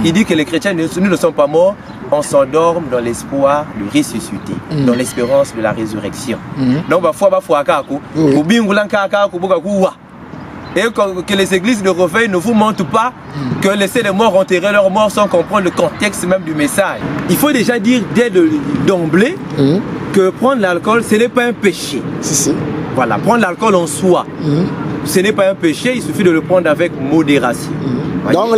Il dit que les chrétiens, nous ne sommes pas morts, on s'endorme dans l'espoir de ressusciter, dans l'espérance de la résurrection. Donc, et que les églises de réveil ne vous montrent pas que laisser les morts enterrer leurs morts sans comprendre le contexte même du message. Il faut déjà dire dès d'emblée que prendre l'alcool, ce n'est pas un péché. Voilà, prendre l'alcool en soi, ce n'est pas un péché, il suffit de le prendre avec modération. Donc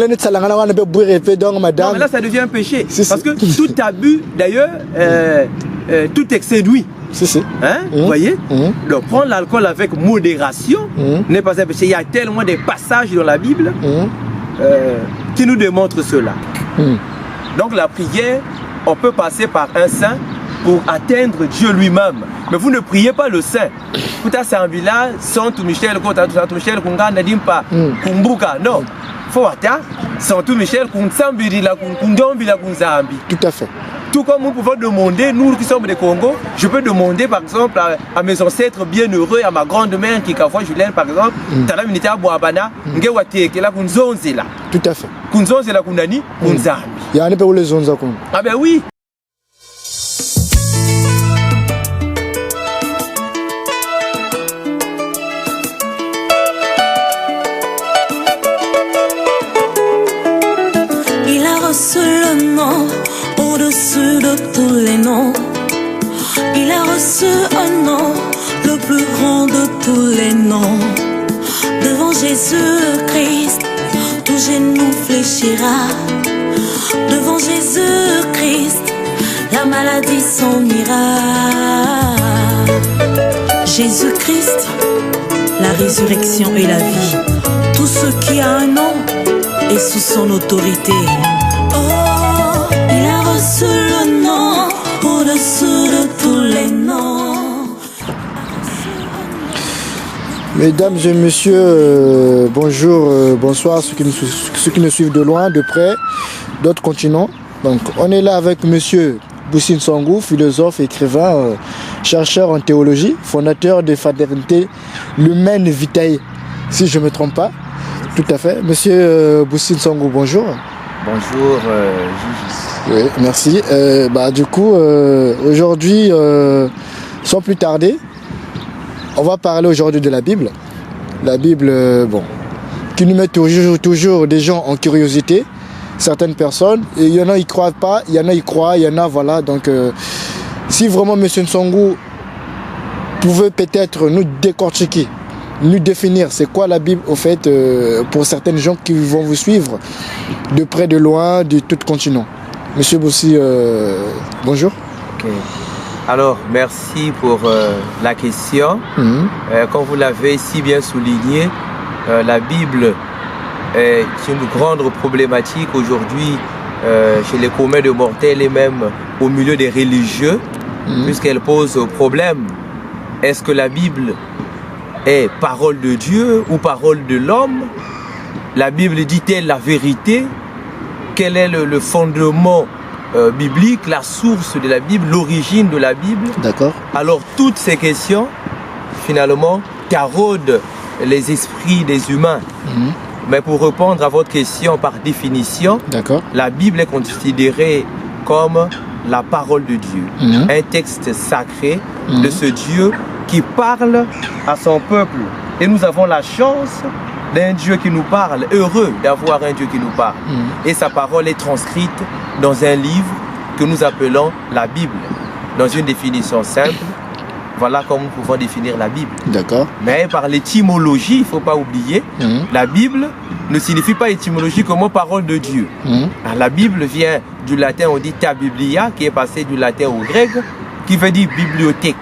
là, ça devient un péché. Parce que tout abus, d'ailleurs, tout excès d'huile. Hein? Vous voyez? Donc prendre l'alcool avec modération n'est pas un péché. Il y a tellement de passages dans la Bible qui nous démontrent cela. Donc la prière, on peut passer par un saint pour atteindre Dieu lui-même. Mais vous ne priez pas le saint. Puta c'est un village, Santo Michel, Santo Michel, Kunga, Nadimpa, Kumbuka. Non. Faut attendre. Santo Michel, Kunsambi, Kundombi, Kunzambi. Tout à fait. Tout comme nous pouvons demander, nous qui sommes des Congo, je peux demander par exemple à mes ancêtres bienheureux, à ma grand-mère qui Kafwa Julien par exemple, Tala Minita Boabana, Ngewate, qui est là, Kunzonzela. Tout à fait. Kunzonzela Kundani, Kunzambi. Il y a un peu où les zones à Congo. Ah ben oui. Il a reçu le nom au-dessus de tous les noms. Il a reçu un nom, le plus grand de tous les noms. Devant Jésus-Christ, tout genou fléchira. Devant Jésus-Christ, la maladie s'en ira. Jésus-Christ, la résurrection et la vie. Tout ce qui a un nom est sous son autorité. Oh, il a reçu le nom au-dessus de tous les noms. Mesdames et messieurs, bonjour, bonsoir, ceux qui nous suivent de loin, de près, d'autres continents. Donc, on est là avec monsieur Boussine Songou, philosophe, écrivain, chercheur en théologie, fondateur de Fraternité Lumen Vitae, si je ne me trompe pas. Tout à fait. Monsieur Boussine Songou, bonjour. Bonjour, Oui, merci. Du coup, aujourd'hui, sans plus tarder, on va parler aujourd'hui de la Bible. La Bible, qui nous met toujours des gens en curiosité. Certaines personnes, et il y en a qui croient pas, il y en a qui croient, il y en a, voilà. Donc, si vraiment M. Nsongou pouvait peut-être nous décortiquer, nous définir c'est quoi la Bible, au fait, pour certaines gens qui vont vous suivre, de près, de loin, de tout continent. Monsieur Boussi, bonjour. Okay. Alors, merci pour la question. Comme vous l'avez si bien souligné, la Bible est une grande problématique aujourd'hui chez les communs de mortels et même au milieu des religieux, puisqu'elle pose problème. Est-ce que la Bible est parole de Dieu ou parole de l'homme? La Bible dit-elle la vérité? Quel est le fondement biblique, la source de la Bible, l'origine de la Bible? D'accord. Alors toutes ces questions, finalement, taraudent les esprits des humains. Mais pour répondre à votre question par définition, la Bible est considérée comme la parole de Dieu, un texte sacré de ce Dieu qui parle à son peuple. Et nous avons la chance d'un Dieu qui nous parle, heureux d'avoir un Dieu qui nous parle. Et sa parole est transcrite dans un livre que nous appelons la Bible. Dans une définition simple, voilà comment nous pouvons définir la Bible. D'accord. Mais par l'étymologie, il ne faut pas oublier, la Bible ne signifie pas étymologie comme parole de Dieu. La Bible vient du latin, on dit ta biblia, qui est passé du latin au grec, qui veut dire bibliothèque.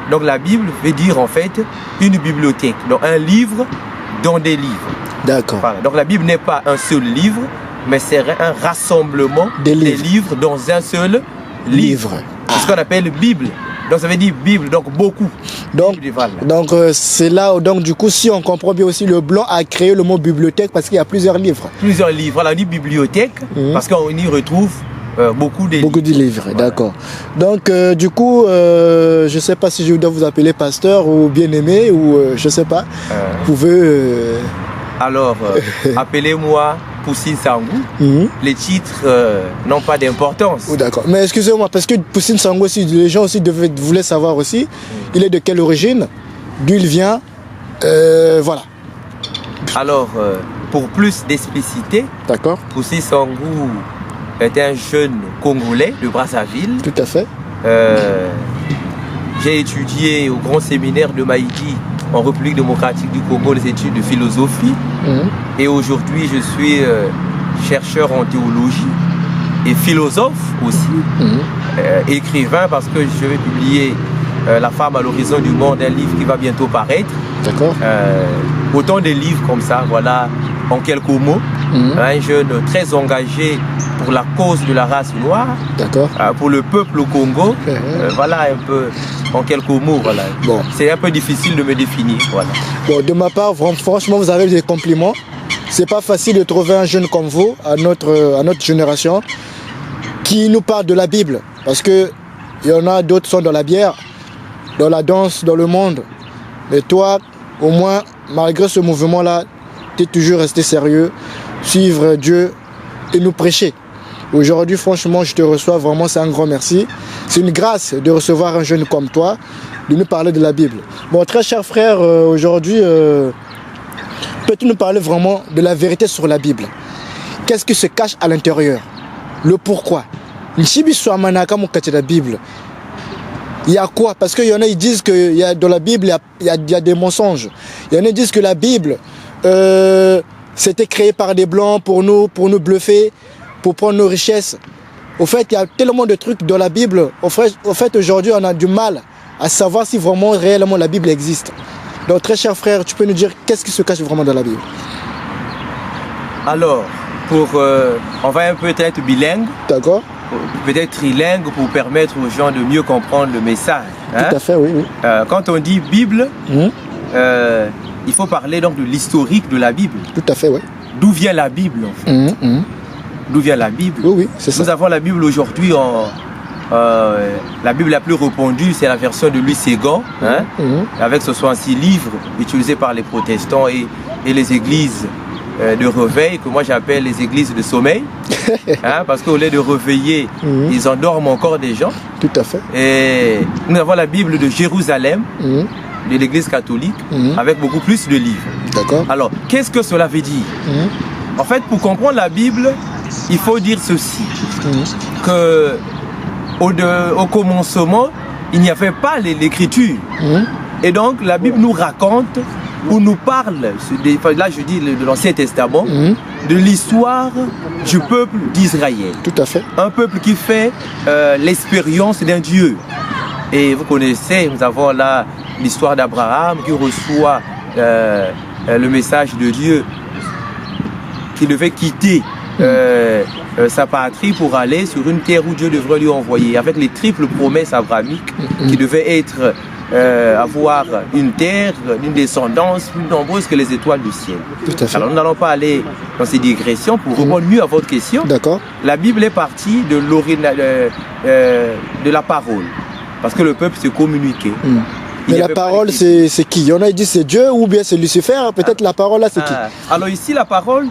Donc la Bible veut dire en fait une bibliothèque, donc un livre dans des livres. D'accord. Voilà. Donc la Bible n'est pas un seul livre, mais c'est un rassemblement des livres dans un seul livre. C'est ce qu'on appelle Bible. Donc ça veut dire Bible, donc beaucoup. Donc c'est là, donc du coup, si on comprend bien aussi, le blanc a créé le mot bibliothèque parce qu'il y a plusieurs livres. Plusieurs livres. Voilà, on dit bibliothèque parce qu'on y retrouve beaucoup de livres. Voilà. D'accord. Donc du coup, je ne sais pas si je dois vous appeler pasteur ou bien-aimé ou je ne sais pas. Vous pouvez... Alors, appelez-moi Poussine Sangou, les titres n'ont pas d'importance. Oh, d'accord. Mais excusez-moi, parce que Poussine Sangou aussi, les gens aussi voulaient savoir aussi, il est de quelle origine, d'où il vient, voilà. Alors, pour plus d'explicité, Poussine Sangou est un jeune Congolais de Brazzaville. Tout à fait. J'ai étudié au grand séminaire de Maïdi en République démocratique du Congo les études de philosophie. Et aujourd'hui, je suis chercheur en théologie et philosophe aussi, écrivain parce que je vais publier La femme à l'horizon du monde, un livre qui va bientôt paraître. D'accord. Autant de livres comme ça, voilà, en quelques mots. Un jeune très engagé pour la cause de la race noire, pour le peuple au Congo. Voilà un peu, en quelques mots, voilà. Bon. C'est un peu difficile de me définir, voilà. Bon, de ma part, franchement, vous avez des compliments. C'est pas facile de trouver un jeune comme vous, à notre génération, qui nous parle de la Bible. Parce que il y en a d'autres qui sont dans la bière, dans la danse, dans le monde. Mais toi, au moins, malgré ce mouvement-là, tu es toujours resté sérieux, suivre Dieu et nous prêcher. Aujourd'hui, franchement, je te reçois vraiment, c'est un grand merci. C'est une grâce de recevoir un jeune comme toi, de nous parler de la Bible. Bon, très cher frère, aujourd'hui, peux-tu nous parler vraiment de la vérité sur la Bible? Qu'est-ce qui se cache à l'intérieur? Le pourquoi? La Bible. Il y a quoi? Parce qu'il y en a, ils disent que dans la Bible, il y a des mensonges. Il y en a qui disent que la Bible, c'était créé par des Blancs pour nous bluffer, pour prendre nos richesses. Au fait, il y a tellement de trucs dans la Bible. Au fait, aujourd'hui, on a du mal à savoir si vraiment, réellement, la Bible existe. Donc, très cher frère, tu peux nous dire qu'est-ce qui se cache vraiment dans la Bible? Alors, on va un peu être bilingue. D'accord. Peut-être trilingue pour permettre aux gens de mieux comprendre le message. Tout à fait, oui. Quand on dit Bible, il faut parler donc de l'historique de la Bible. Tout à fait, oui. D'où vient la Bible en fait? D'où vient la Bible? Oui, c'est ça. Nous avons la Bible aujourd'hui, la Bible la plus répandue, c'est la version de Louis Ségan, avec 66 livres utilisés par les protestants et les églises de réveil, que moi j'appelle les églises de sommeil, parce qu'au lieu de réveiller, ils endorment encore des gens. Tout à fait. Et nous avons la Bible de Jérusalem, de l'église catholique, avec beaucoup plus de livres. D'accord. Alors, qu'est-ce que cela veut dire? En fait, pour comprendre la Bible, il faut dire ceci, que au commencement, il n'y avait pas l'écriture. Et donc, la Bible nous raconte ou nous parle, là je dis de l'Ancien Testament, de l'histoire du peuple d'Israël. Tout à fait. Un peuple qui fait l'expérience d'un Dieu. Et vous connaissez, nous avons là l'histoire d'Abraham qui reçoit le message de Dieu, qui devait quitter sa patrie pour aller sur une terre où Dieu devrait lui envoyer, avec les triples promesses abrahamiques qui devaient être avoir une terre, une descendance plus nombreuse que les étoiles du ciel. Tout à fait. Alors nous n'allons pas aller dans ces digressions pour répondre mieux à votre question. D'accord. La Bible est partie de la parole, parce que le peuple se communiquait. Mais la parole, c'est qui? Il y en a qui disent c'est Dieu ou bien c'est Lucifer. Peut-être la parole là, c'est qui? Alors ici, la parole,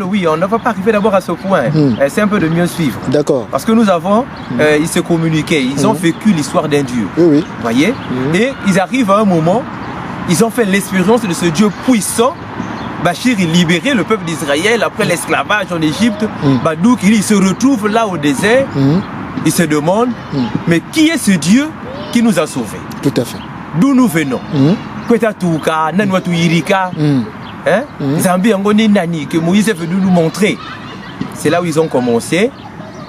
oui, on ne va pas arriver d'abord à ce point. C'est un peu de mieux suivre. D'accord. Parce que nous avons, ils se communiquaient, ils ont vécu l'histoire d'un Dieu. Oui. Vous voyez? Et ils arrivent à un moment, ils ont fait l'expérience de ce Dieu puissant. Bachir, il libérait le peuple d'Israël après l'esclavage en Égypte. Donc il se retrouve là au désert. Il se demande, mais qui est ce Dieu qui nous a sauvés? Tout à fait. D'où nous venons? Zambi Angoni Nani, que Moïse est venu nous montrer. C'est là où ils ont commencé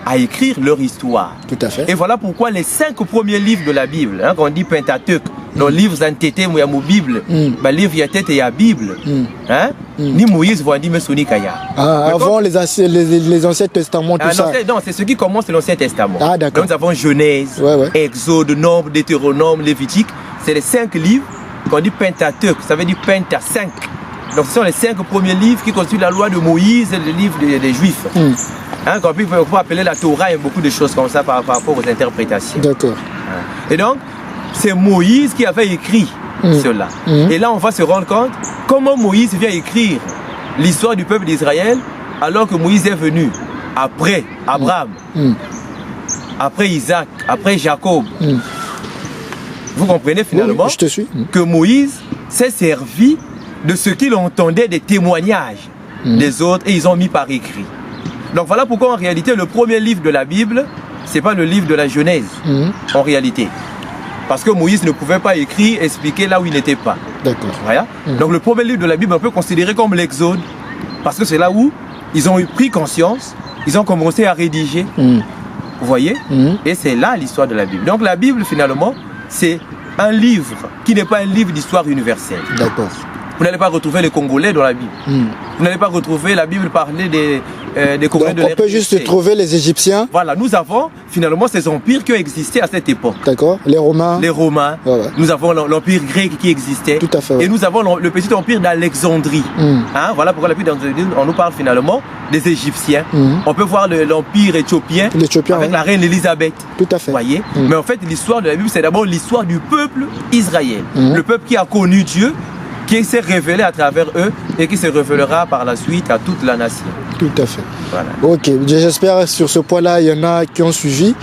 à écrire leur histoire. Tout à fait. Et voilà pourquoi les 5 premiers livres de la Bible, quand on dit Pentateuque, dans les livres antétés, il y a mon Bible, le livre il y a tête et il y a Bible. Ni Moïse voit ni Mesoni Kaya. Avant les anciens testaments, tout ça. Non, c'est ce qui commence l'Ancien Testament. D'accord. Donc nous avons Genèse, Exode, Nombre, Deutéronome, Lévitique. C'est les 5 livres qu'on dit Pentateuque, ça veut dire Penta 5. Donc ce sont les 5 premiers livres qui constituent la loi de Moïse et le livre des Juifs. Quand on peut appeler la Torah, il y a beaucoup de choses comme ça par rapport aux interprétations. D'accord. Et donc, c'est Moïse qui avait écrit cela. Et là, on va se rendre compte comment Moïse vient écrire l'histoire du peuple d'Israël alors que Moïse est venu après Abraham, après Isaac, après Jacob, vous comprenez finalement je te suis. Que Moïse s'est servi de ce qu'il entendait des témoignages des autres et ils ont mis par écrit. Donc voilà pourquoi en réalité le premier livre de la Bible, c'est pas le livre de la Genèse en réalité. Parce que Moïse ne pouvait pas écrire, expliquer là où il n'était pas. D'accord. Voilà. Donc le premier livre de la Bible, on peut considérer comme l'Exode, parce que c'est là où ils ont pris conscience, ils ont commencé à rédiger. Vous voyez? Et c'est là l'histoire de la Bible. Donc la Bible, finalement, c'est un livre qui n'est pas un livre d'histoire universelle. D'accord. Vous n'allez pas retrouver les Congolais dans la Bible. Vous n'allez pas retrouver la Bible parler des Congolais de l'Égypte. On peut juste trouver les Égyptiens. Voilà, nous avons finalement ces empires qui ont existé à cette époque. D'accord. Les Romains. Les Romains. Voilà. Nous avons l'empire grec qui existait. Tout à fait. Ouais. Et nous avons le petit empire d'Alexandrie. Hein, voilà pourquoi la Bible on nous parle finalement des Égyptiens. On peut voir l'empire éthiopien avec la reine Élisabeth. Tout à fait. Vous voyez. Mais en fait, l'histoire de la Bible, c'est d'abord l'histoire du peuple Israël. Le peuple qui a connu Dieu, qui s'est révélé à travers eux et qui se révélera par la suite à toute la nation. Tout à fait. Voilà. Ok, j'espère sur ce point-là, il y en a qui ont suivi.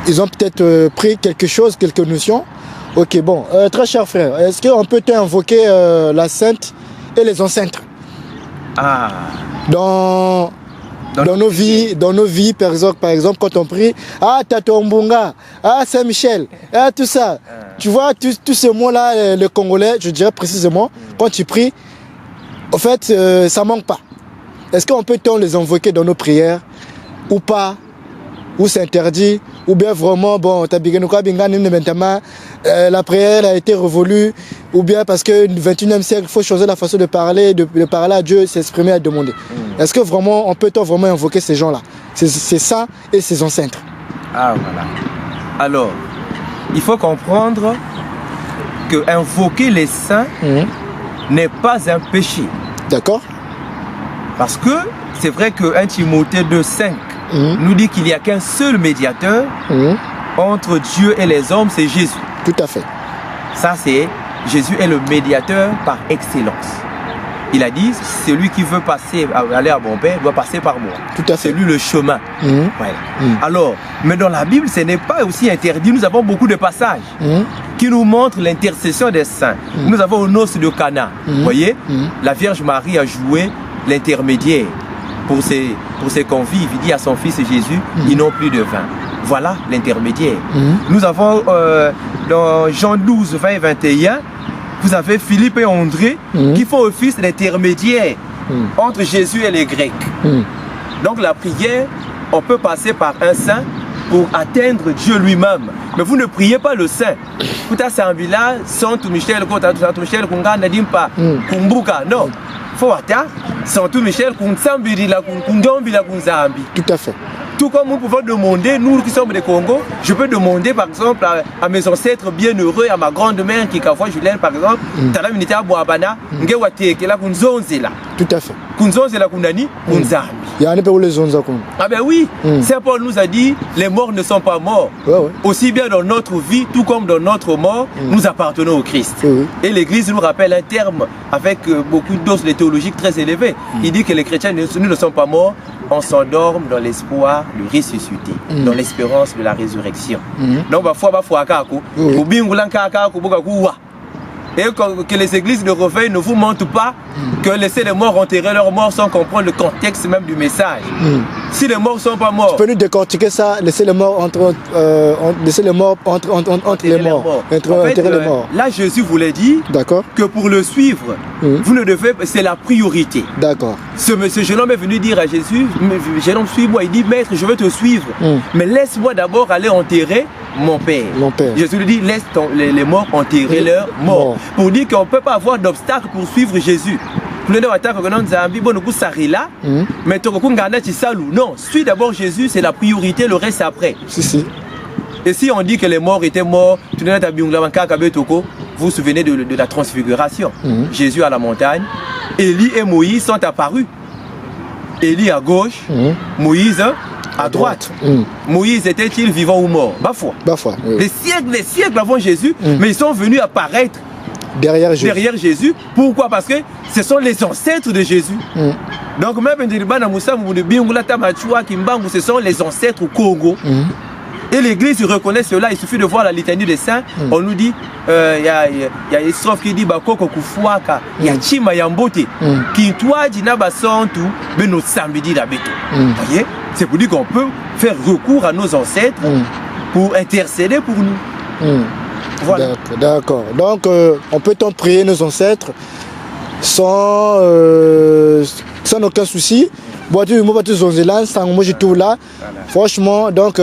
Ils ont peut-être pris quelque chose, quelques notions. Ok, bon, très cher frère, est-ce qu'on peut invoquer la sainte et les ancêtres dans nos vies, par exemple, quand on prie, Tato Mbunga, Saint-Michel, tout ça. Tu vois, tous ces mots-là, le Congolais, je dirais précisément, quand tu pries, en fait, ça ne manque pas. Est-ce qu'on peut les invoquer dans nos prières ou pas? Ou c'est interdit? Ou bien vraiment, bon, la prière a été révolue? Ou bien parce que le 21e siècle, il faut changer la façon de parler à Dieu, s'exprimer, à demander. Est-ce que vraiment, on peut vraiment invoquer ces gens-là, ces saints et ces ancêtres? Voilà. Alors, il faut comprendre que invoquer les saints n'est pas un péché. D'accord. Parce que c'est vrai que 1 Timothée 2,5 nous dit qu'il n'y a qu'un seul médiateur entre Dieu et les hommes, c'est Jésus. Tout à fait. Ça, c'est Jésus est le médiateur par excellence. Il a dit, celui qui veut aller à mon Père doit passer par moi. Tout à fait. C'est lui le chemin. Voilà. Alors, mais dans la Bible, ce n'est pas aussi interdit. Nous avons beaucoup de passages qui nous montrent l'intercession des saints. Nous avons au noces de Cana. Vous voyez, la Vierge Marie a joué l'intermédiaire pour ses convives. Il dit à son fils Jésus, ils n'ont plus de vin. Voilà l'intermédiaire. Nous avons dans Jean 12, 20 et 21, vous avez Philippe et André qui font office d'intermédiaire entre Jésus et les Grecs. Donc la prière, on peut passer par un saint pour atteindre Dieu lui-même. Mais vous ne priez pas le saint. Saint Michel, non. Saint Michel, tout à fait. Tout comme nous pouvons demander, nous qui sommes des Congo, je peux demander par exemple à mes ancêtres bienheureux, à ma grand-mère qui est Julien par exemple, tout à fait. Ah ben oui, Saint Paul nous a dit, les morts ne sont pas morts. Aussi bien dans notre vie, tout comme dans notre mort, nous appartenons au Christ. Et l'Église nous rappelle un terme avec beaucoup de doses de théologique très élevées. Il dit que les chrétiens, nous ne sommes pas morts, on s'endorme dans l'espoir de ressusciter, dans l'espérance de la résurrection. Donc, et que les églises de réveil ne vous mentent pas, que laisser les morts enterrer leurs morts sans comprendre le contexte même du message. Si les morts ne sont pas morts... Tu peux nous décortiquer ça, laisser les morts entre les morts. Là, Jésus voulait dire que pour le suivre, vous ne devez... C'est la priorité. D'accord. Ce jeune homme est venu dire à Jésus, jeune homme, suis-moi. Il dit, maître, je veux te suivre. Mais laisse-moi d'abord aller enterrer mon père. Jésus lui dit, laisse les morts enterrer leurs morts. Pour dire qu'on ne peut pas avoir d'obstacle pour suivre Jésus. Non, suis d'abord Jésus, c'est la priorité, le reste après. Et si on dit que les morts étaient morts, vous vous souvenez de la transfiguration. Jésus à la montagne, Élie et Moïse sont apparus. Élie à gauche, Moïse à droite. Moïse était-il vivant ou mort? Bafoué. Les siècles avant Jésus, mais ils sont venus apparaître derrière Jésus. Pourquoi? Parce que ce sont les ancêtres de Jésus. Donc même ce sont les ancêtres au Congo. Et l'Église reconnaît cela, il suffit de voir la litanie des saints. On nous dit, il y a une strophe qui dit Bakoko Kufuaka, il y a Chima Yambote, qui toi Dinaba Santu, mais nos samedi la béton. Voyez, c'est pour dire qu'on peut faire recours à nos ancêtres pour intercéder pour nous. Voilà. D'accord. Donc, on peut prier nos ancêtres sans aucun souci. Franchement, donc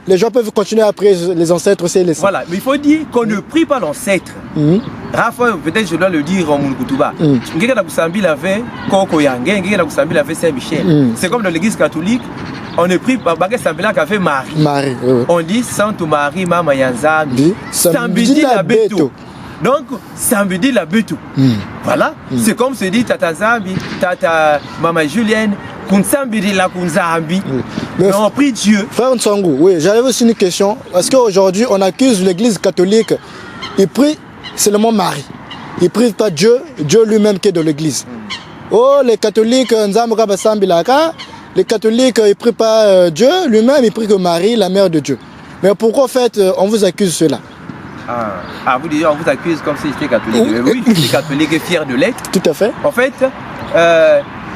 les gens peuvent continuer à prier les ancêtres aussi. Voilà, mais il faut dire qu'on ne prie pas l'ancêtre. Rafa, peut-être je dois le dire en Moulkoutuba. C'est comme dans l'église catholique, on ne prie pas qu'avec Marie. On dit Sainte Marie, Mama Yanzambi, Sambidi la Beto. Donc, samedi la butu. Voilà. C'est comme se dit Tata Zambi, Tata Maman Julienne, Kunsambidi la Kunzambi. Mais on prie Dieu. Frère Nsangou, oui, j'avais aussi une question. Parce qu'aujourd'hui, on accuse l'église catholique. Il prie seulement Marie. Il ne prie pas Dieu, Dieu lui-même qui est de l'église. Oh, les catholiques, les catholiques, ils ne prient pas Dieu lui-même, ils prient que Marie, la mère de Dieu. Mais pourquoi en fait, on vous accuse cela? Vous dites, on vous accuse comme si c'était catholique. Oui, je suis catholique et fier de l'être. Tout à fait. En fait,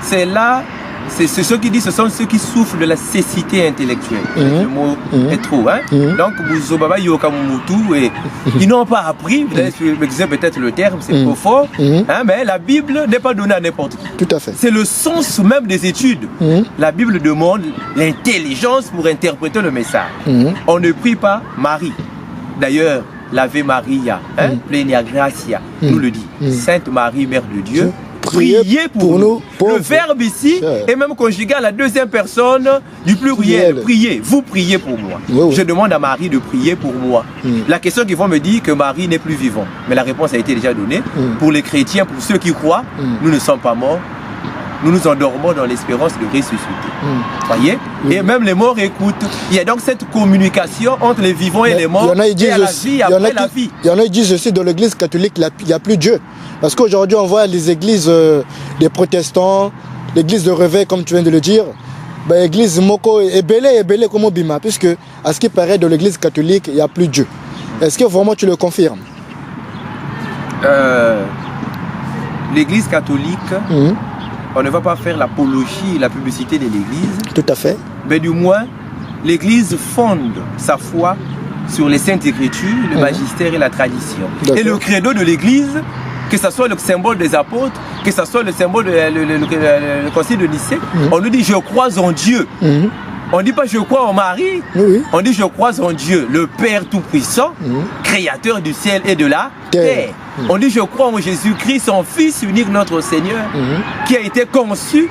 c'est là, c'est ceux qui disent, ce sont ceux qui souffrent de la cécité intellectuelle. Le mot est trop. Hein? Donc, Bouzobaba Yokamumutu, ils n'ont pas appris, vous allez m'excuser peut-être le terme, c'est trop fort, hein, mais la Bible n'est pas donnée à n'importe qui. Tout à fait. C'est le sens même des études. La Bible demande l'intelligence pour interpréter le message. On ne prie pas Marie. D'ailleurs, l'Ave Maria, Plenia Gracia, nous le dit. Sainte Marie, Mère de Dieu, priez pour nous. Le verbe ici est même conjugué à la deuxième personne du pluriel. Priez, vous priez pour moi. Je demande à Marie de prier pour moi. La question qu'ils vont me dire que Marie n'est plus vivante. Mais la réponse a été déjà donnée. Pour les chrétiens, pour ceux qui croient, nous ne sommes pas morts. Nous nous endormons dans l'espérance de ressusciter. Voyez? Et même les morts écoutent. Il y a donc cette communication entre les vivants et les morts. Il y en a qui disent aussi dans l'église catholique, il n'y a plus Dieu. Parce qu'aujourd'hui, on voit les églises des protestants, l'église de réveil, comme tu viens de le dire. L'église Moko est belée comme Obima, puisque, à ce qui paraît, de l'église catholique, il n'y a plus Dieu. Est-ce que vraiment tu le confirmes? L'église catholique. On ne va pas faire l'apologie et la publicité de l'Église. Tout à fait. Mais du moins, l'Église fonde sa foi sur les Saintes Écritures, le magistère et la tradition. Et le credo de l'Église, que ce soit le symbole des apôtres, que ce soit le symbole du Concile de Nicée, on nous dit « je crois en Dieu ». On ne dit pas « je crois en Marie », on dit « je crois en Dieu, le Père Tout-Puissant, Créateur du ciel et de la terre ». On dit « je crois en Jésus-Christ, son Fils unique, notre Seigneur, qui a été conçu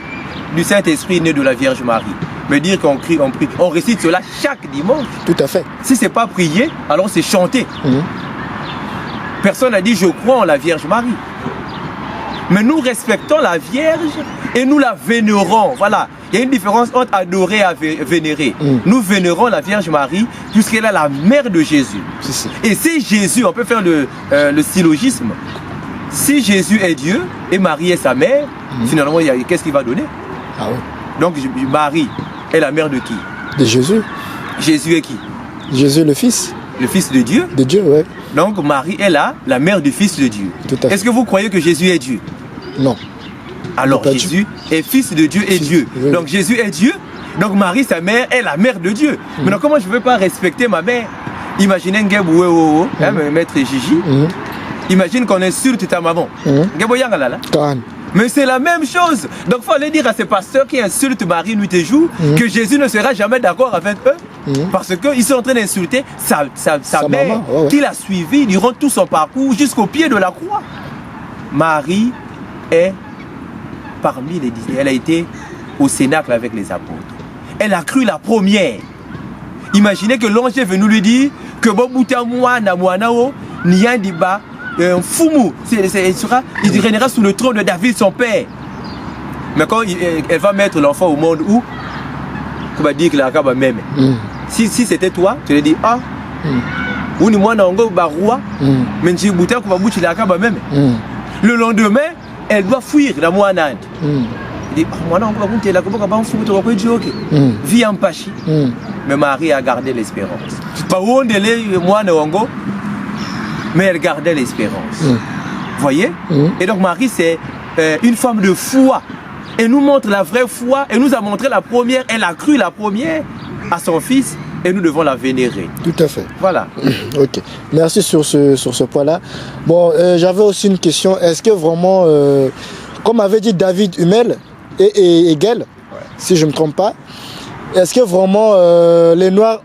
du Saint-Esprit né de la Vierge Marie ». Mais dire qu'on crie, on prie, on récite cela chaque dimanche. Tout à fait. Si ce n'est pas prier, alors c'est chanter. Personne n'a dit « je crois en la Vierge Marie ». Mais nous respectons la Vierge et nous la vénérons. Voilà, il y a une différence entre adorer et vénérer. Nous vénérons la Vierge Marie puisqu'elle est la mère de Jésus. Et si Jésus, on peut faire le syllogisme, si Jésus est Dieu et Marie est sa mère, finalement, qu'est-ce qu'il va donner? Donc Marie est la mère de qui? De Jésus. Jésus est qui? Jésus le Fils. Le Fils de Dieu? De Dieu, oui. Donc Marie est là, la mère du Fils de Dieu. Est-ce que vous croyez que Jésus est Dieu? Non. Alors Jésus est Fils de Dieu et Dieu. Donc Jésus est Dieu. Donc Marie, sa mère, est la mère de Dieu. Maintenant, comment je ne veux pas respecter ma mère? Imaginez maître Gigi. Imagine qu'on insulte ta maman. Mais c'est la même chose. Donc il faut aller dire à ces pasteurs qui insultent Marie nuit et jour que Jésus ne sera jamais d'accord avec eux. Parce qu'ils sont en train d'insulter sa mère qui l'a suivi durant tout son parcours jusqu'au pied de la croix. Marie est parmi les disciples. Elle a été au cénacle avec les apôtres. Elle a cru la première. Imaginez que l'ange est venu lui dire que Fumu, il régnera sous le trône de David, son père. Mais quand elle va mettre l'enfant au monde, où on va dire que la caba même. Si c'était toi, tu lui dis ah, ou ni moi n'ango barua, mais tu bouteille qu'on va boucher la caba même. Le lendemain, elle doit fuir la moine. Il dit, vie en pachi. Mais Marie a gardé l'espérance. Mais elle gardait l'espérance. Vous voyez? Et donc Marie, c'est une femme de foi. Elle nous montre la vraie foi. Elle nous a montré la première. Elle a cru la première à son fils. Et nous devons la vénérer. Tout à fait. Voilà. Ok. Merci sur ce point-là. Bon, j'avais aussi une question. Est-ce que vraiment, comme avait dit David Hummel et Hegel, si je ne me trompe pas, est-ce que vraiment les Noirs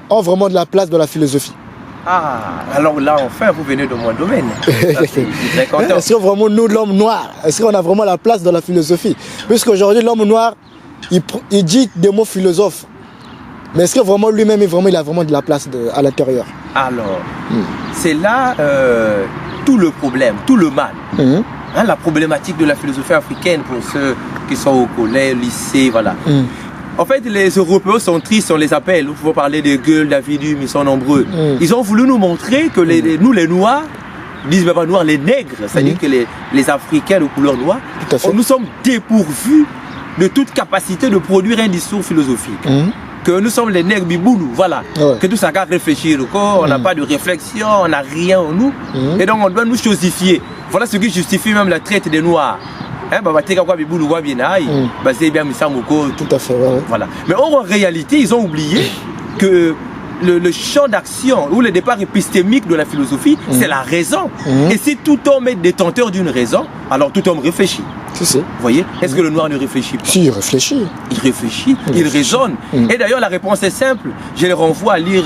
ont vraiment de la place dans la philosophie? Ah, alors là, enfin, vous venez de mon domaine. Ça, je suis très content. Est-ce que vraiment, nous, l'homme noir, est-ce qu'on a vraiment la place dans la philosophie? Puisqu'aujourd'hui, l'homme noir, il dit des mots philosophes. Mais est-ce que vraiment lui-même, il a vraiment de la place à l'intérieur? Alors, c'est là tout le problème, tout le mal. Hein, la problématique de la philosophie africaine pour ceux qui sont au collège, lycée, voilà. En fait, les Européens sont tristes, on les appelle. Vous pouvez parler de Goethe, David Hume, ils sont nombreux. Ils ont voulu nous montrer que nous, les Noirs, disent même pas noirs, les nègres, c'est-à-dire que les Africains de couleur noire, nous sommes dépourvus de toute capacité de produire un discours philosophique. Que nous sommes les nègres biboulous, voilà. Que tout ça qu'à réfléchir, on n'a pas de réflexion, on n'a rien en nous. Et donc on doit nous chosifier. Voilà ce qui justifie même la traite des Noirs. Tout à fait, voilà. Mais en réalité, ils ont oublié que le champ d'action ou le départ épistémique de la philosophie, c'est la raison. Et si tout homme est détenteur d'une raison, alors tout homme réfléchit. Vous voyez? Est-ce que le noir ne réfléchit pas? Si, il réfléchit. Il réfléchit, il raisonne. Et d'ailleurs, la réponse est simple. Je les renvoie à lire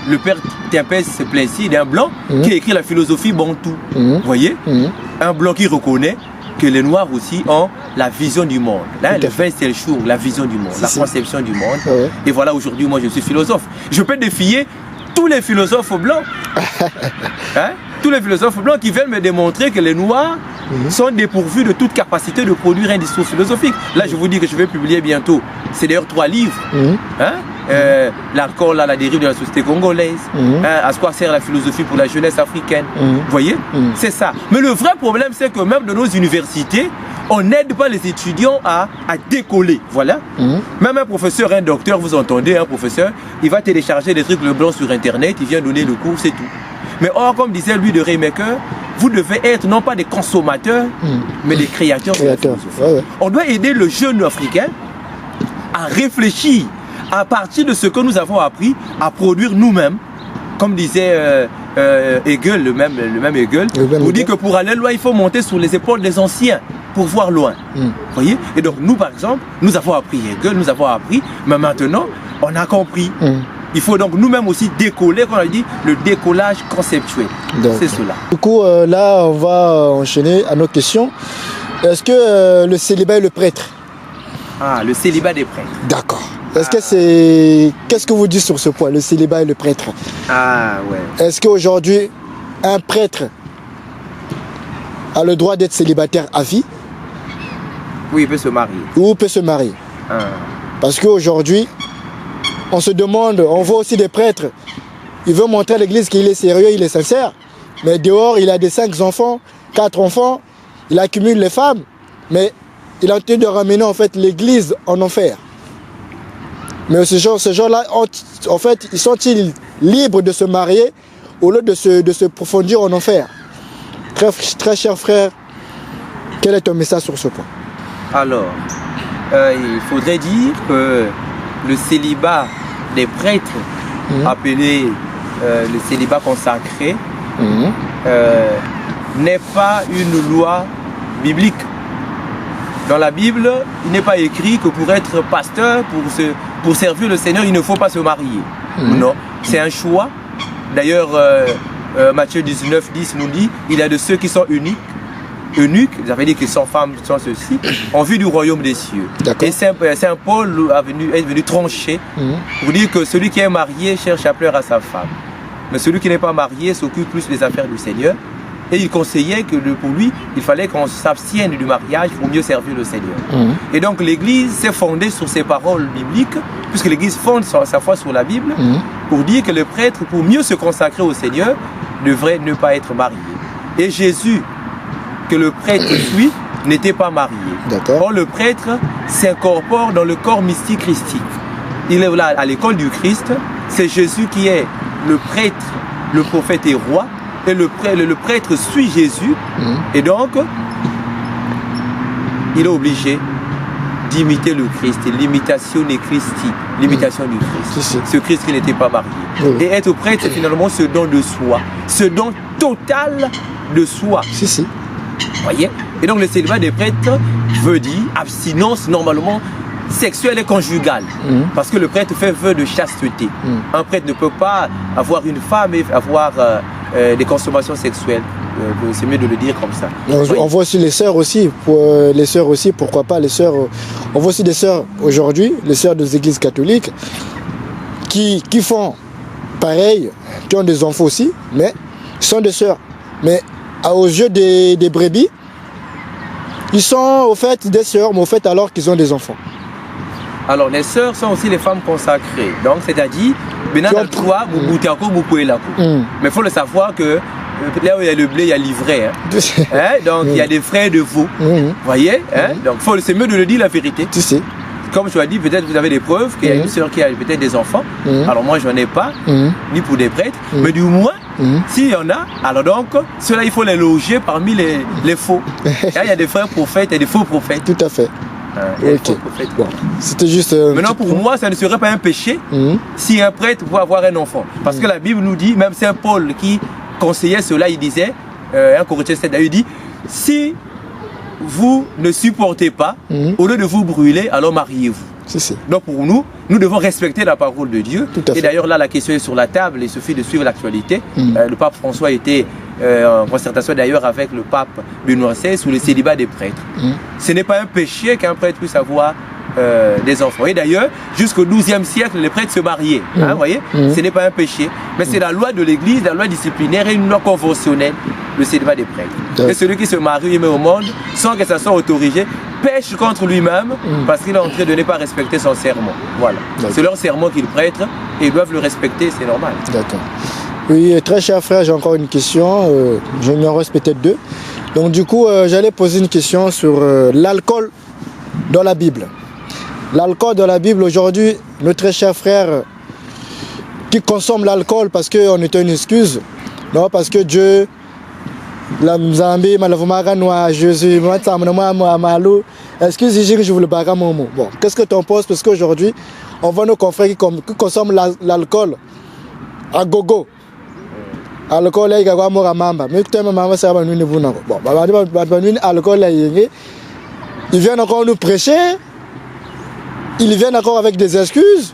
le père Timpès Plessis d'un blanc qui a écrit la philosophie bantou. Vous voyez? Un blanc qui reconnaît que les noirs aussi ont la vision du monde. Là, le 20 jour, la vision du monde, la conception du monde. Et voilà, aujourd'hui, moi, je suis philosophe. Je peux défier tous les philosophes blancs. Tous les philosophes blancs qui viennent me démontrer que les noirs sont dépourvus de toute capacité de produire un discours philosophique. Là, je vous dis que je vais publier bientôt. C'est d'ailleurs 3 livres. Encore là, la dérive de la société congolaise. À quoi sert la philosophie pour la jeunesse africaine. Vous voyez? C'est ça. Mais le vrai problème, c'est que même dans nos universités, on n'aide pas les étudiants à décoller. Voilà. Même un professeur, un docteur, vous entendez, un professeur, il va télécharger des trucs blancs sur Internet, il vient donner le cours, c'est tout. Mais or, comme disait lui de Raymaker, vous devez être non pas des consommateurs, mais des créateurs. On doit aider le jeune africain à réfléchir à partir de ce que nous avons appris à produire nous-mêmes. Comme disait Hegel, le même Hegel, vous dit que pour aller loin, il faut monter sur les épaules des anciens pour voir loin. Voyez? Et donc nous, par exemple, nous avons appris Hegel, nous avons appris, mais maintenant, on a compris. Il faut donc nous-mêmes aussi décoller, comme on a dit, le décollage conceptuel. C'est cela. Du coup, là, on va enchaîner à nos questions. Est-ce que le célibat est le prêtre? Ah, le célibat des prêtres. D'accord. Est-ce que c'est... Qu'est-ce que vous dites sur ce point, le célibat et le prêtre? Ah, ouais. Est-ce qu'aujourd'hui, un prêtre a le droit d'être célibataire à vie? Oui, il peut se marier. Ou peut se marier. Parce qu'aujourd'hui, on se demande, on voit aussi des prêtres, il veut montrer à l'église qu'il est sérieux, il est sincère, mais dehors, il a des 5 enfants, 4 enfants, il accumule les femmes, mais il a tenté de ramener en fait l'église en enfer. Mais ces gens-là, en fait, ils sont-ils libres de se marier au lieu de se profondir en enfer? Très cher frère, quel est ton message sur ce point? Alors, il faudrait dire que le célibat des prêtres, appelé le célibat consacré, n'est pas une loi biblique. Dans la Bible, il n'est pas écrit que pour être pasteur, pour servir le Seigneur, il ne faut pas se marier. Non, c'est un choix. D'ailleurs, Matthieu 19:10 nous dit, il y a de ceux qui sont eunuques, ça veut dire que sans femmes, sans ceci, en vue du royaume des cieux. Et Saint Paul est venu trancher pour dire que celui qui est marié cherche à plaire à sa femme. Mais celui qui n'est pas marié s'occupe plus des affaires du Seigneur. Et il conseillait que pour lui, il fallait qu'on s'abstienne du mariage pour mieux servir le Seigneur. Et donc l'Église s'est fondée sur ces paroles bibliques, puisque l'Église fonde sa foi sur la Bible, pour dire que le prêtre, pour mieux se consacrer au Seigneur, devrait ne pas être marié. Et Jésus, que le prêtre suit, n'était pas marié. Or, le prêtre s'incorpore dans le corps mystique christique. Il est là à l'école du Christ. C'est Jésus qui est le prêtre, le prophète et roi. Et le prêtre suit Jésus. Et donc, il est obligé d'imiter le Christ. L'imitation des Christi, l'imitation du Christ. Ce Christ qui n'était pas marié. Et être prêtre, c'est finalement ce don de soi. Ce don total de soi. Voyez? Et donc le célibat des prêtres veut dire abstinence normalement sexuelle et conjugale. Parce que le prêtre fait vœu de chasteté. Un prêtre ne peut pas avoir une femme et avoir des consommations sexuelles. C'est mieux de le dire comme ça. On voit aussi les sœurs aussi. Les sœurs aussi, pourquoi pas les sœurs. On voit aussi des sœurs aujourd'hui, les sœurs des églises catholiques, qui font pareil, qui ont des enfants aussi, mais sont des sœurs. Mais aux yeux des brebis, ils sont au fait des sœurs, mais au fait alors qu'ils ont des enfants. Alors les sœurs sont aussi les femmes consacrées. Donc c'est-à-dire, mais il faut le savoir que là où il y a le blé, il y a l'ivraie. Donc il y a des frères de vous. Voyez, donc c'est mieux de le dire la vérité. Comme je l'ai dit, peut-être vous avez des preuves qu'il y a une sœur qui a peut-être des enfants. Alors moi je n'en ai pas, ni pour des prêtres, mais du moins, s'il y en a, alors donc, ceux-là il faut les loger parmi les faux. Il y a des frères prophètes et des faux prophètes. Tout à fait. Bon, c'était juste. Maintenant pour moi, ça ne serait pas un péché si un prêtre pouvait avoir un enfant. Parce que la Bible nous dit, même Saint Paul qui conseillait cela, il disait, 1 Corinthiens 7, il dit, si vous ne supportez pas, au lieu de vous brûler, alors mariez-vous. Donc pour nous, nous devons respecter la parole de Dieu. Et d'ailleurs là, la question est sur la table, il suffit de suivre l'actualité. Le pape François était en concertation d'ailleurs avec le pape Benoît XVI sur le célibat des prêtres. Ce n'est pas un péché qu'un prêtre puisse avoir des enfants. Et d'ailleurs, jusqu'au XIIe siècle, les prêtres se mariaient. Vous voyez, ce n'est pas un péché, mais c'est la loi de l'Église, la loi disciplinaire et une loi conventionnelle, le célibat des prêtres. Et celui qui se marie au monde sans que ça soit autorisé pêche contre lui-même parce qu'il est en train de ne pas respecter son serment. Voilà. C'est leur serment qu'ils prêtent et ils doivent le respecter, c'est normal. D'accord. Oui, très cher frère, j'ai encore une question. Je m'en reste peut-être deux. Donc du coup, j'allais poser une question sur l'alcool dans la Bible. L'alcool dans la Bible aujourd'hui, notre très cher frère qui consomme l'alcool parce qu'on était une excuse, non, parce que Dieu, la Mzambi, Malavumaganoa, Jésus, excusez, je vous le bagarre mon mot. Bon, qu'est-ce que tu en penses? Parce qu'aujourd'hui, on voit nos confrères qui consomment l'alcool à gogo. Alcool là, il y a quoi mamba. Mais tu maman ça va nous ne vous non. Bon, alcool là, ils viennent encore nous prêcher. Ils viennent encore avec des excuses.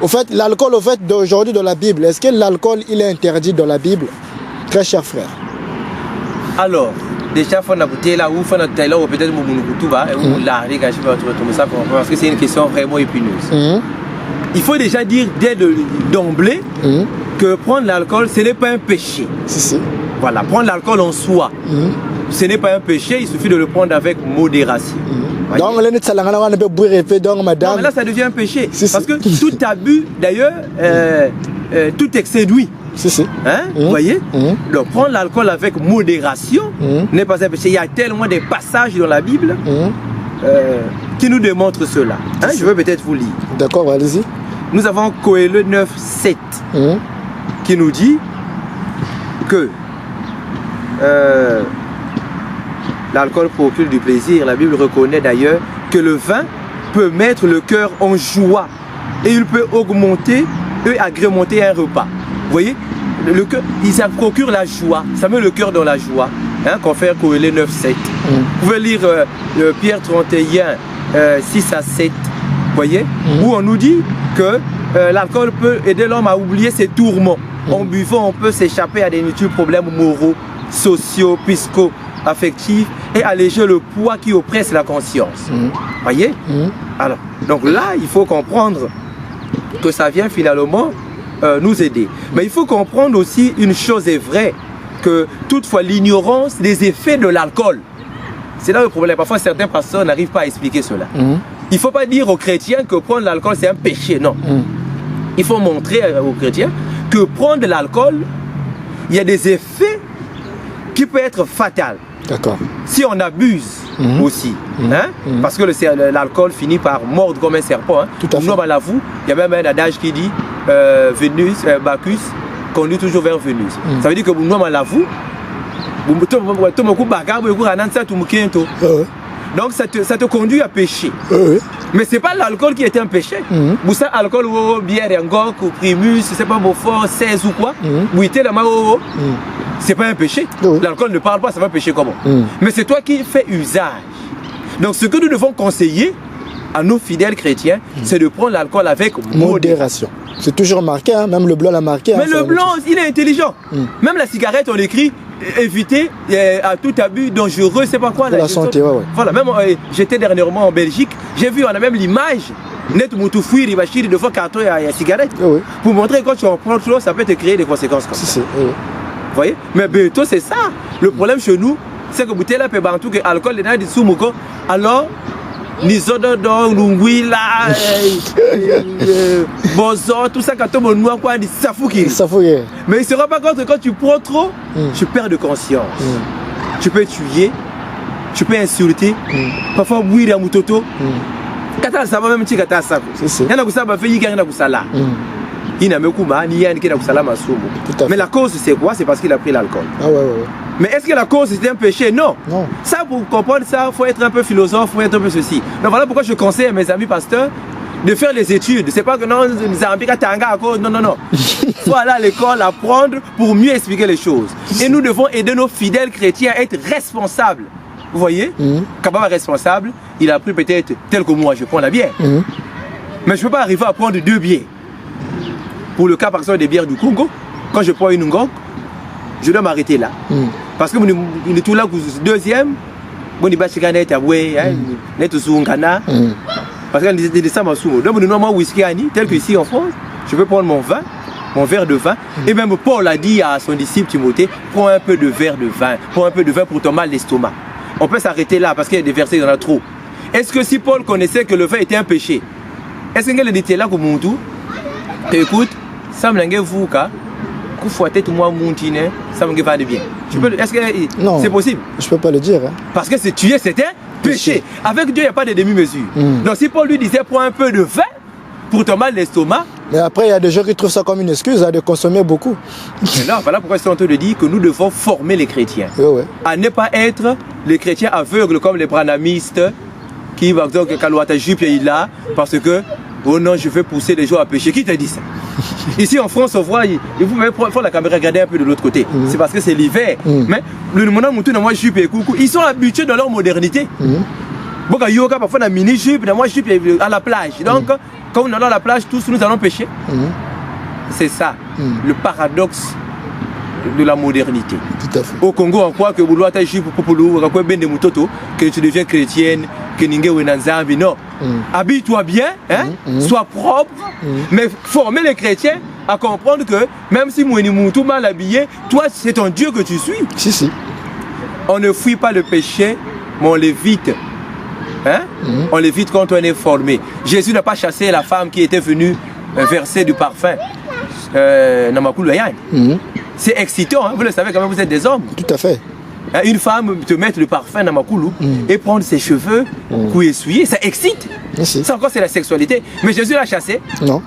Au fait, l'alcool au fait d'aujourd'hui dans la Bible, est-ce que l'alcool il est interdit dans la Bible? Très cher frère. Alors, déjà, il faut là où peut-être parce que c'est une question vraiment épineuse. Il faut déjà dire dès d'emblée que prendre l'alcool, ce n'est pas un péché. Voilà, prendre l'alcool en soi, ce n'est pas un péché, il suffit de le prendre avec modération. Donc, non, mais là, ça devient un péché. Parce que tout abus, d'ailleurs, tout excès nuit. Vous voyez? Donc, prendre l'alcool avec modération n'est pas un péché. Il y a tellement de passages dans la Bible qui nous démontrent cela. Je vais peut-être vous lire. D'accord, allez-y. Nous avons Coëlle 9, 7 qui nous dit que l'alcool procure du plaisir. La Bible reconnaît d'ailleurs que le vin peut mettre le cœur en joie et il peut augmenter et agrémenter un repas. Vous voyez, le cœur, ça procure la joie, ça met le cœur dans la joie. Confère Coëlle 9, 7. Vous pouvez lire Pierre 31, 6 à 7. Vous voyez, où on nous dit que l'alcool peut aider l'homme à oublier ses tourments. En buvant, on peut s'échapper à des multiples problèmes moraux, sociaux, psycho-affectifs et alléger le poids qui oppresse la conscience. Voyez? Alors, donc là, il faut comprendre que ça vient finalement nous aider. Mais il faut comprendre aussi une chose est vraie, que toutefois l'ignorance des effets de l'alcool, c'est là le problème. Parfois, certaines personnes n'arrivent pas à expliquer cela. Il ne faut pas dire aux chrétiens que prendre l'alcool, c'est un péché. Non. Il faut montrer aux chrétiens que prendre de l'alcool, il y a des effets qui peuvent être fatals. D'accord. Si on abuse aussi. Hein? Parce que l'alcool finit par mordre comme un serpent. Hein? Tout à fait. Il y a même un adage qui dit Bacchus conduit toujours vers Vénus. Ça veut dire que nous sommes à l'avou. Donc ça te conduit à pécher. Mais ce n'est pas l'alcool qui était un péché. Vous savez, alcool, bière, ngok, primus, c'est pas Beaufort, 16 ou quoi. C'est pas un péché. L'alcool ne parle pas, ça va pécher comment. Mais c'est toi qui fais usage. Donc ce que nous devons conseiller à nos fidèles chrétiens, c'est de prendre l'alcool avec modération. C'est toujours marqué, hein? Même le blanc l'a marqué. Mais le blanc, il est intelligent. Même la cigarette, on écrit éviter à tout abus dangereux, c'est pas quoi. Pour la santé, ouais. Voilà, même j'étais dernièrement en Belgique, j'ai vu, on a même l'image, net moutoufoui, ribachiri, de fois carton et à cigarette. Pour montrer que quand tu en prends trop, ça peut te créer des conséquences comme ça. Vous voyez? Mais bientôt, c'est ça. Le problème chez nous, c'est que bouteille là, tout que l'alcool est dans des sous-moko. Alors, Nizododo, Lungwila, Bozo, tout ça, quand on noir, quoi, dit Safouki. Mais il ne se rend pas compte que quand tu prends trop, tu perds de conscience. Tu peux tuer, tu peux insulter, parfois bouillir à Moutoto. Kata ça va même dire Kata ça. Il y en a qui savent faire, il y en a qui savent là. Il n'a même pas ni qui n'a pas mais la cause c'est quoi? C'est parce qu'il a pris l'alcool. Mais est-ce que la cause c'était un péché? Non. Ça, pour comprendre ça, il faut être un peu philosophe, il faut être un peu ceci. Donc voilà pourquoi je conseille à mes amis pasteurs de faire les études. C'est pas que non, non. Il faut aller à l'école apprendre pour mieux expliquer les choses. Et nous devons aider nos fidèles chrétiens à être responsables. Vous voyez? Kababa responsable, il a pris peut-être tel que moi, je prends la bière. Mais je ne peux pas arriver à prendre 2 bières. Pour le cas par exemple des bières du Congo, quand je prends une ngok, je dois m'arrêter là. Parce que nous tout là, deuxième, parce que c'est ça ma soumo. Donc nous avons whisky tel que ici en France, je peux prendre mon verre de vin. Et même Paul a dit à son disciple Timothée, prends un peu de verre de vin, prends un peu de vin pour ton mal d'estomac. On peut s'arrêter là parce qu'il y a des versets, il y en a trop. Est-ce que si Paul connaissait que le vin était un péché, est-ce qu'il était là comme Moutou? Écoute, ça me l'a vous car faut être moi montine, ça me va de bien. Est-ce que c'est possible? Je peux pas le dire. Hein. Parce que tuer c'est un péché. Avec Dieu il n'y a pas de demi-mesure. Donc si Paul lui disait prends un peu de vin pour ton mal d'estomac. Mais après il y a des gens qui trouvent ça comme une excuse de consommer beaucoup. Mais là, voilà pourquoi je suis en train de dire que nous devons former les chrétiens à ne pas être les chrétiens aveugles comme les branamistes qui vont dire que Kalouata Jupe est là parce que oh non, je vais pousser les gens à pécher. Qui t'a dit ça? Ici en France, on voit, il faut la caméra regarder un peu de l'autre côté. C'est parce que c'est l'hiver. Mais le monde moi jupe et coucou, ils sont habitués dans leur modernité. Bon, quand yoga parfois on a mini jupe, moi jupe à la plage. Donc quand on est dans la plage, tous nous allons pêcher. C'est ça, le paradoxe de la modernité. Tout à fait. Au Congo, on croit que que tu deviens chrétienne, que non. Habille-toi bien, hein? Sois propre, mais former les chrétiens à comprendre que même si moi tout mal habillé, toi c'est ton Dieu que tu suis. Si. On ne fuit pas le péché, mais on l'évite. Hein? On l'évite quand on est formé. Jésus n'a pas chassé la femme qui était venue verser du parfum. C'est excitant, hein? Vous le savez quand même, vous êtes des hommes. Tout à fait. Une femme te mettre le parfum dans ma coulou et prendre ses cheveux, pour essuyer, ça excite. Ça encore c'est la sexualité. Mais Jésus l'a chassé? Non.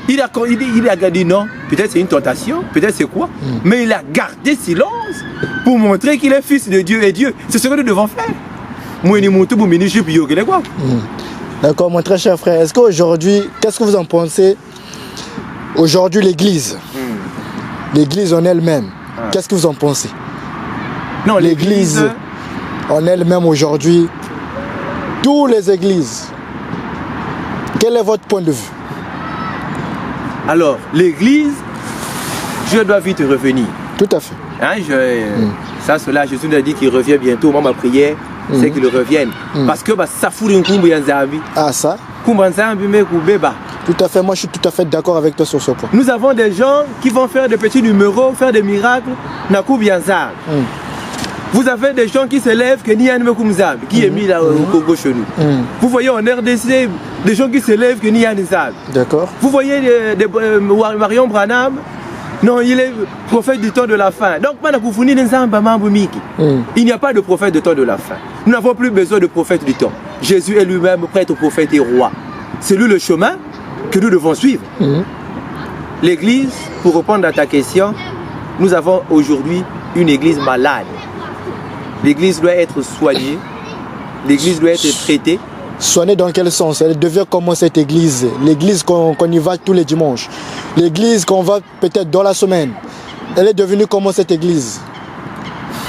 Il a dit non. Peut-être c'est une tentation, peut-être c'est quoi. Mais il a gardé silence pour montrer qu'il est fils de Dieu et Dieu. C'est ce que nous devons faire. D'accord, mon très cher frère. Est-ce qu'aujourd'hui, qu'est-ce que vous en pensez? Aujourd'hui, l'église, l'église en elle-même, qu'est-ce que vous en pensez? Non, l'église en elle-même aujourd'hui, toutes les églises, quel est votre point de vue? Alors, l'église, Dieu doit vite revenir. Tout à fait. Hein, ça, cela, Jésus nous a dit qu'il revient bientôt. Moi, ma prière, c'est qu'il revienne. Parce que ça fout un coup, ah, ça? Tout à fait, moi je suis tout à fait d'accord avec toi sur ce point. Nous avons des gens qui vont faire des petits numéros, faire des miracles. Vous avez des gens qui se lèvent, qui est mis là au Congo chez nous. Vous voyez en RDC, des gens qui se lèvent, que n'y a pas. D'accord. Vous voyez Marion Branham, non, il est prophète du temps de la fin. Donc, il n'y a pas de prophète du temps de la fin. Nous n'avons plus besoin de prophètes du temps. Jésus est lui-même prêtre, prophète et roi. C'est lui le chemin que nous devons suivre. L'église, pour répondre à ta question, nous avons aujourd'hui une église malade. L'église doit être soignée. L'église doit être traitée. Soignée dans quel sens? Elle devient comment cette église? L'église qu'on y va tous les dimanches. L'église qu'on va peut-être dans la semaine. Elle est devenue comment cette église?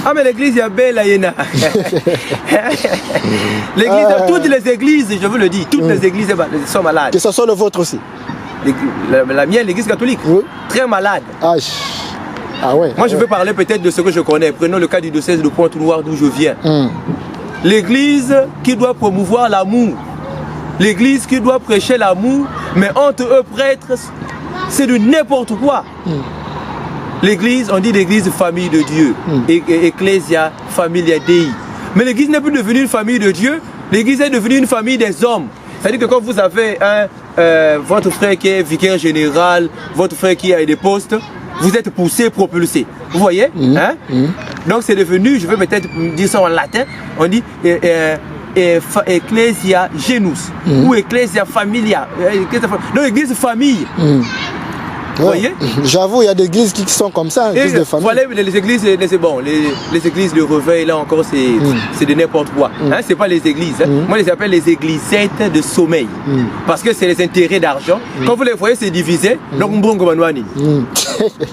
Ah mais l'église, il y a belle L'église, toutes les églises, je veux le dire, toutes les églises sont malades. Que ce soit le vôtre aussi? La mienne, l'église catholique, très malade. Ah ouais. Moi je veux parler peut-être de ce que je connais. Prenons le cas du diocèse de Pointe-Noire d'où je viens. L'église qui doit promouvoir l'amour. L'église qui doit prêcher l'amour, mais entre eux prêtres, c'est de n'importe quoi. L'église, on dit l'église famille de Dieu, Ecclesia Familia Dei. Mais l'église n'est plus devenue une famille de Dieu, l'église est devenue une famille des hommes. C'est-à-dire que quand vous avez votre frère qui est vicaire général, votre frère qui a des postes, vous êtes poussé, propulsé. Vous voyez Donc c'est devenu, je vais peut-être dire ça en latin, on dit Ecclesia Genus ou Ecclesia Familia. Donc l'église famille. Vous voyez? J'avoue, il y a des églises qui sont comme ça, églises de famille. Voilà, les églises, c'est bon, les églises, le réveil, là encore, c'est de n'importe quoi. C'est pas les églises. Moi, je les appelle les églisettes de sommeil. Parce que c'est les intérêts d'argent. Quand vous les voyez, c'est divisé. Donc,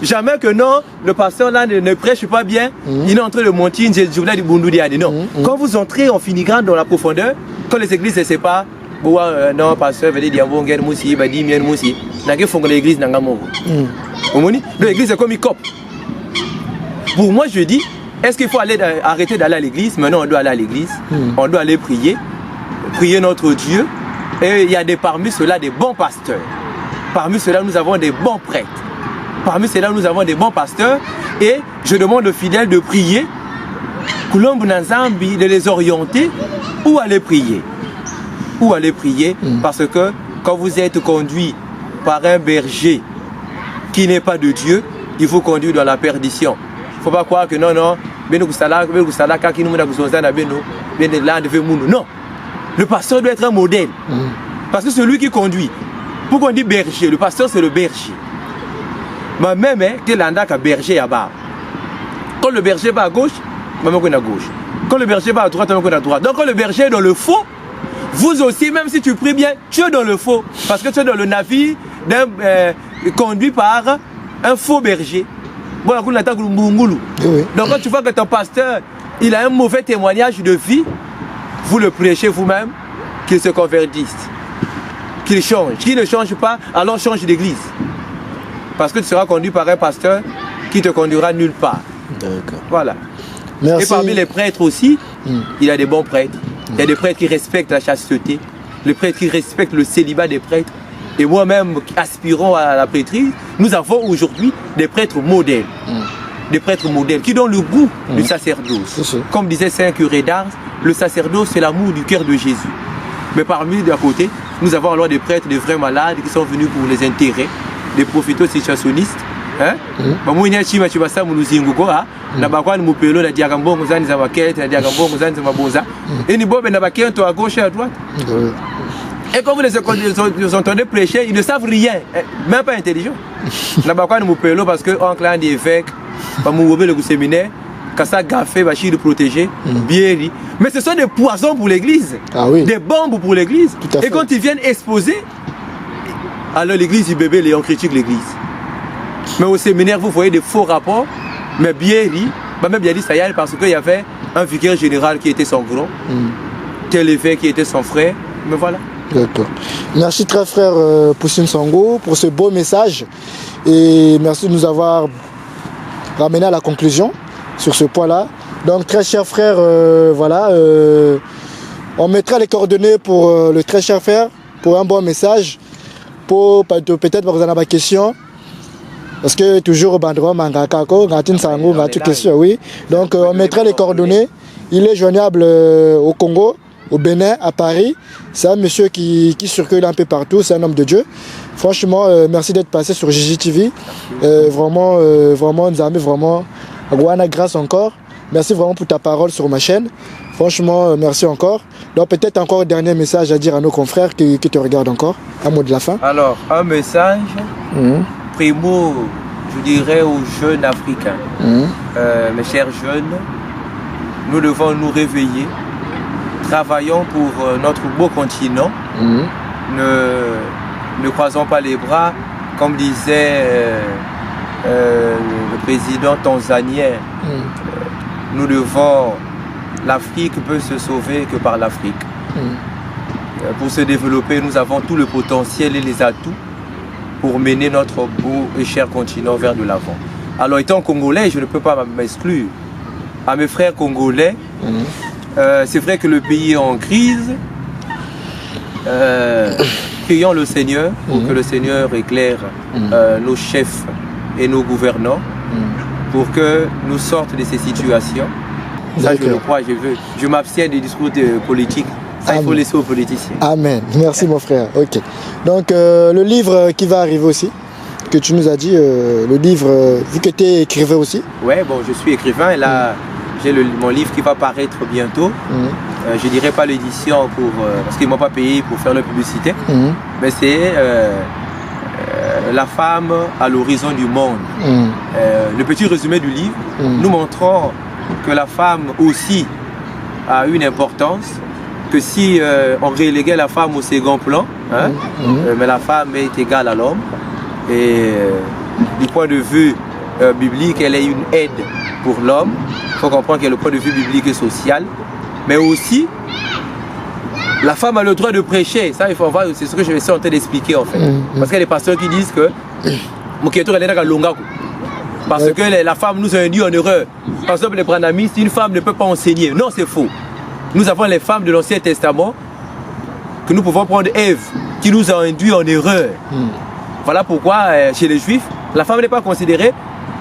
jamais que non, le pasteur là ne prêche pas bien. Il est en train de monter une journée du Bundudiani. Non. Quand vous entrez en filigrane dans la profondeur, quand les églises se séparent, non, pasteur, veut dire bon, moussi, va dire bien moussi. N'a que font l'église n'a pas mort. L'église c'est comme une cop. Pour moi, je dis, est-ce qu'il faut arrêter d'aller à l'église? Maintenant, on doit aller à l'église. On doit aller prier notre Dieu. Et il y a parmi ceux-là des bons pasteurs. Parmi ceux-là, nous avons des bons prêtres. Parmi ceux-là, nous avons des bons pasteurs. Et je demande aux fidèles de prier, de les orienter ou aller prier. Ou aller prier, parce que quand vous êtes conduit par un berger qui n'est pas de Dieu, il faut conduire dans la perdition. Il ne faut pas croire que non, non, non. Le pasteur doit être un modèle. Parce que c'est lui qui conduit. Pourquoi on dit berger? Le pasteur c'est le berger. Mais même que l'andak a berger à bas. Quand le berger va à gauche, maman qu'on à gauche. Quand le berger va à droite, maman qu'on à droite. Donc quand le berger est dans le faux, vous aussi, même si tu pries bien, tu es dans le faux. Parce que tu es dans le navire conduit par un faux berger. Donc quand tu vois que ton pasteur, il a un mauvais témoignage de vie, vous le prêchez vous-même, qu'il se convertisse, qu'il change. S'il ne change pas, alors change d'église. Parce que tu seras conduit par un pasteur qui te conduira nulle part. D'accord. Voilà. Merci. Et parmi les prêtres aussi, il y a des bons prêtres. Il y a des prêtres qui respectent la chasteté, les prêtres qui respectent le célibat des prêtres. Et moi-même, aspirant à la prêtrise, nous avons aujourd'hui des prêtres modèles. Des prêtres modèles qui donnent le goût du sacerdoce. Comme disait Saint Curé d'Ars, le sacerdoce c'est l'amour du cœur de Jésus. Mais parmi d'à côté, nous avons alors des prêtres, des vrais malades qui sont venus pour les intérêts, des profitos situationnistes. Et quand vous les entendez prêcher, ils ne savent rien, même pas intelligent. Parce que oncle a des évêques, le séminaire, Kassa Gafé, Bachir de protéger, Bieri. Mais ce sont des poisons pour l'église, des bombes pour l'église. Et quand ils viennent exposer, alors l'église, il bébé, Léon critique l'église. Mais au séminaire, vous voyez des faux rapports, mais Bieri, même Bieri Sayal, parce qu'il y avait un vicaire général qui était son grand, tel évêque qui était son frère, mais voilà. D'accord. Merci très frère Poussine Sango pour ce beau message et merci de nous avoir ramené à la conclusion sur ce point-là. Donc très cher frère, voilà, on mettra les coordonnées pour le très cher frère pour un bon message, pour peut-être vous en avez des questions. Parce que toujours au bandro, Mangakako, Gatin Sango, Gatin question, oui. Donc on mettra les coordonnées. Il est joignable au Congo, au Bénin, à Paris. C'est un monsieur qui circule un peu partout, c'est un homme de Dieu. Franchement, merci d'être passé sur GGTV. Vraiment, nous avons vraiment grâce encore. merci vraiment pour ta parole sur ma chaîne. Franchement, merci encore. Donc peut-être encore un dernier message à dire à nos confrères qui te regardent encore. Un mot de la fin. Alors, un message, primo, je dirais aux jeunes africains. Mes chers jeunes, nous devons nous réveiller. Travaillons pour notre beau continent. Ne croisons pas les bras, comme disait le président tanzanien. Nous devons, l'Afrique peut se sauver que par l'Afrique. Pour se développer, nous avons tout le potentiel et les atouts pour mener notre beau et cher continent vers de l'avant. Alors étant congolais, je ne peux pas m'exclure. À mes frères congolais, c'est vrai que le pays est en crise. Prions le Seigneur pour que le Seigneur éclaire nos chefs et nos gouvernants pour que nous sortent de ces situations. Ça, je le crois, je m'abstiens des discours politiques. Ça, il faut laisser aux politiciens. Amen. Merci mon frère. Ok. Donc le livre qui va arriver aussi, que tu nous as dit, le livre, vu que tu es écrivain aussi. Ouais, bon, je suis écrivain et là, j'ai mon livre qui va paraître bientôt. Je dirais pas l'édition parce qu'ils ne m'ont pas payé pour faire la publicité, mais c'est la femme à l'horizon du monde. Le petit résumé du livre, nous montrons que la femme aussi a une importance, que si on reléguait la femme au second plan, mais la femme est égale à l'homme. Et du point de vue biblique, elle est une aide pour l'homme. Il faut comprendre qu'il y a le point de vue biblique et social. Mais aussi, la femme a le droit de prêcher. Ça, il faut voir, c'est ce que je suis en train d'expliquer en fait. Parce qu'il y a des pasteurs qui disent que parce que la femme nous a induit en erreur. Par exemple, les branamis, une femme ne peut pas enseigner. Non, c'est faux. Nous avons les femmes de l'Ancien Testament que nous pouvons prendre Ève, qui nous a induit en erreur. Voilà pourquoi, chez les Juifs, la femme n'est pas considérée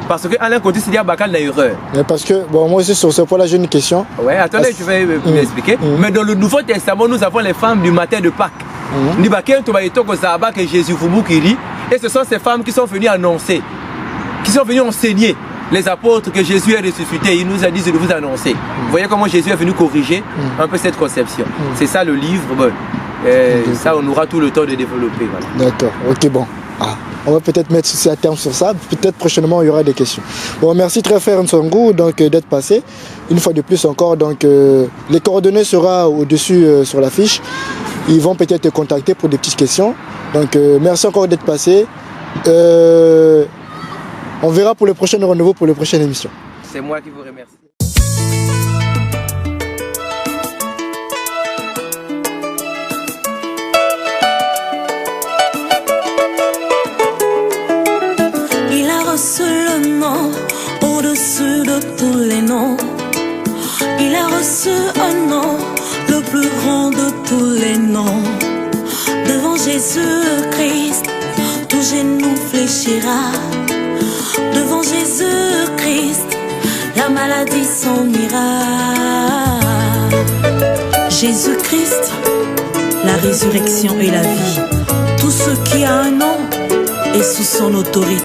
parce qu'à l'un côté, c'est dire Bakal n'a erreur. Mais parce que, bon, moi aussi, sur ce point-là, j'ai une question. Oui, attendez, je vais m'expliquer. Mais dans le Nouveau Testament, nous avons les femmes du matin de Pâques. Et ce sont ces femmes qui sont venues annoncer, qui sont venues enseigner les apôtres que Jésus est ressuscité. Il nous a dit de vous annoncer. Vous voyez comment Jésus est venu corriger un peu cette conception. C'est ça le livre. Bon. Ça, on aura tout le temps de développer. Voilà. D'accord, ok, bon. On va peut-être mettre ceci à terme sur ça. Peut-être prochainement, il y aura des questions. Bon, merci très frère Nsongo d'être passé. Une fois de plus encore, donc, les coordonnées seront au-dessus sur la fiche. Ils vont peut-être te contacter pour des petites questions. Donc, merci encore d'être passé. On verra pour le prochain rendez-vous, pour la prochaine émission. C'est moi qui vous remercie. Il a reçu le nom au-dessus de tous les noms. Il a reçu un nom, le plus grand de tous les noms. Devant Jésus-Christ, tout genou fléchira. Devant Jésus-Christ, la maladie s'en ira. Jésus-Christ, la résurrection et la vie. Tout ce qui a un nom est sous son autorité.